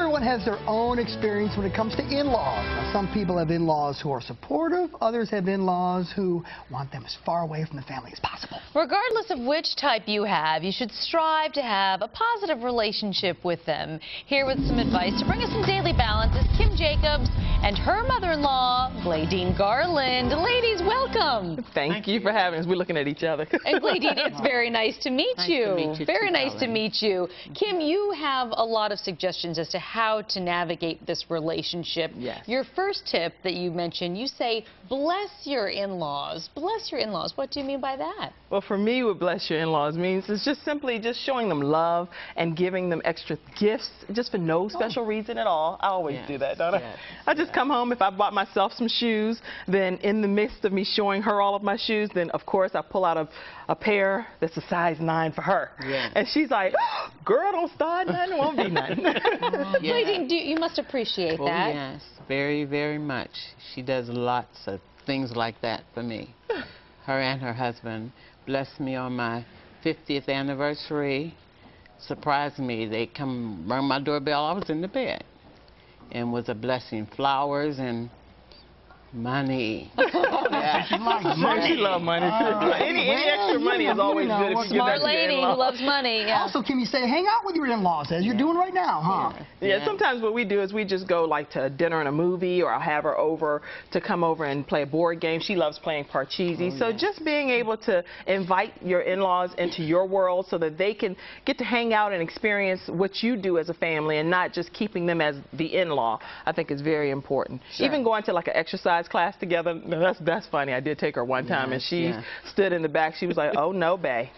Everyone has their own experience when it comes to in-laws. Now, some people have in-laws who are supportive. Others have in-laws who want them as far away from the family as possible. Regardless of which type you have, you should strive to have a positive relationship with them. Here with some advice to bring us some daily balance is Kim Jacobs and her mother-in-law, Glaydine Garland. Ladies, welcome. Thank you for having us. We're looking at each other. And Glaydine, it's very nice to meet you. Nice to meet you Very too, nice to darling. meet you. Kim, you have a lot of suggestions as to how to navigate this relationship. Yes. Your first tip that you mentioned, you say, bless your in-laws. Bless your in-laws. What do you mean by that? Well, for me, what bless your in-laws means is just simply just showing them love and giving them extra gifts just for no special reason at all. I always do that, don't I? I just come home. If I bought myself some shoes, then in the midst of me showing her all of my shoes, then of course I pull out a pair that's a size 9 for her. Yes. And she's like, oh, girl, don't start nothing, won't be nothing. Glaydine, you must appreciate Oh, that. yes, very, very much. She does lots of things like that for me. Her and her husband blessed me on my 50th anniversary. Surprised me. They come rang my doorbell. I was in the bed. And was a blessing. Flowers and money. Yeah. She loves money too. Any extra money is always good if you give that Smart to your lady in-laws. who loves money. Yeah. Also, Kim, you say hang out with your in-laws, as you're doing right now, huh? Yeah, sometimes what we do is we just go like to dinner and a movie, or I'll have her over to come over and play a board game. She loves playing Parcheesi. So just being able to invite your in-laws into your world so that they can get to hang out and experience what you do as a family and not just keeping them as the in-law, I think is very important. Sure. Even going to like an exercise class together, that's funny. I did take her one time and she stood in the back. She was like, oh no, bae.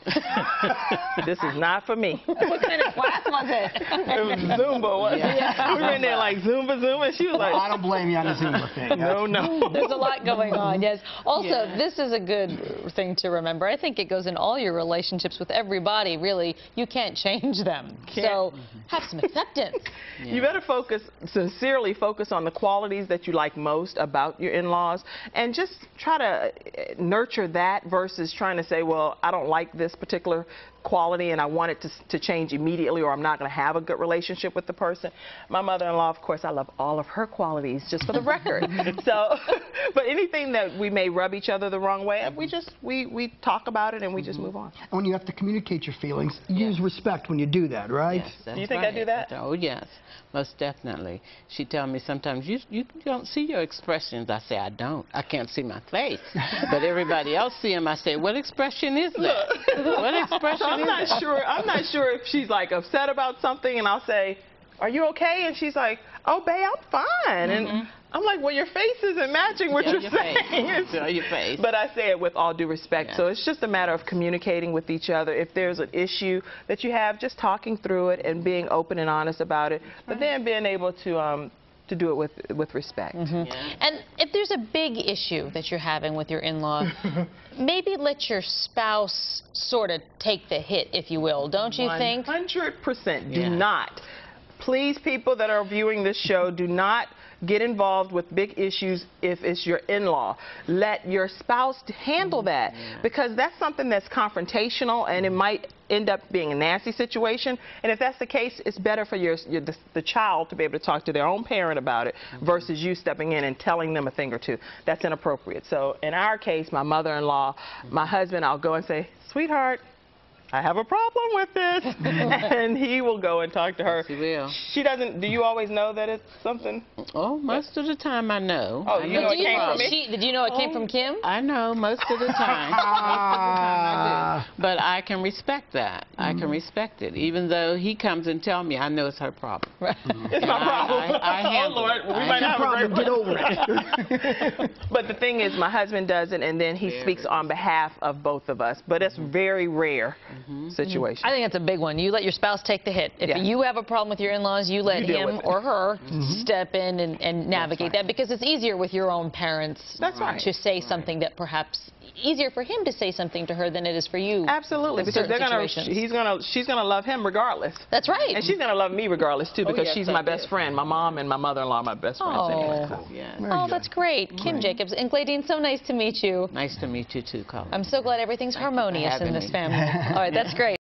This is not for me. What kind of class was it? It was Zumba, wasn't it? We were in there like Zumba, and she was like, I don't blame you on the Zumba thing. no. There's a lot going on, yes. Also, this is a good thing to remember. I think it goes in all your relationships with everybody, really. You can't change them. So have some acceptance. You better sincerely focus on the qualities that you like most about your in-laws and just try to nurture that versus trying to say, well, I don't like this particular quality and I want it to change immediately, or I'm not going to have a good relationship with the person. My mother-in-law, of course, I love all of her qualities, just for the record. So, but anything that we may rub each other the wrong way, we talk about it and we just move on. And when you have to communicate your feelings, use respect when you do that, right? Yes, Do you think I do that? Oh, yes, most definitely. She tells me sometimes, you don't see your expressions. I say, I don't. I can't see my face. But everybody else see them. I say, what expression is that? What expression I'm not sure if she's like upset about something and I'll say, are you okay? And she's like, oh, babe, I'm fine. And I'm like, well, your face isn't matching what you're saying. Show your face. But I say it with all due respect. So it's just a matter of communicating with each other. If there's an issue that you have, just talking through it and being open and honest about it. But then being able to do it with respect. And if there's a big issue that you're having with your in-law, maybe let your spouse sort of take the hit, if you will, don't you think? 100%. Do not. Please, people that are viewing this show, do not get involved with big issues if it's your in-law. Let your spouse handle that, because that's something that's confrontational and it might end up being a nasty situation. And if that's the case, it's better for the child to be able to talk to their own parent about it versus you stepping in and telling them a thing or two. That's inappropriate. So in our case, my mother-in-law, my husband, I'll go and say, sweetheart, I have a problem with this. And he will go and talk to her. Yes, he will. She doesn't, do you always know that it's something? Oh, most of the time I know. Oh, you know it came from me? Did you know it came from Kim? I know most of the time. Most of the time I do. But I can respect that. I can respect it. Even though he comes and tells me, I know it's her problem. It's my problem. I handle Lord, it. we might not have a great Get over it. But the thing is, my husband does it, and then he speaks on behalf of both of us. But it's very rare situation. I think that's a big one. You let your spouse take the hit. If you have a problem with your in-laws, you let him or her step in and navigate that, because it's easier with your own parents to say something that perhaps easier for him to say something to her than it is for you. Absolutely, because she's gonna love him regardless. That's right. And she's gonna love me regardless too, because she's my best friend. My mom and my mother-in-law are my best friends anyway. So. Oh, that's great. Kim Jacobs and Glaydine, so nice to meet you. Nice to meet you too, Colin. I'm so glad everything's harmonious in this family. All right, that's great.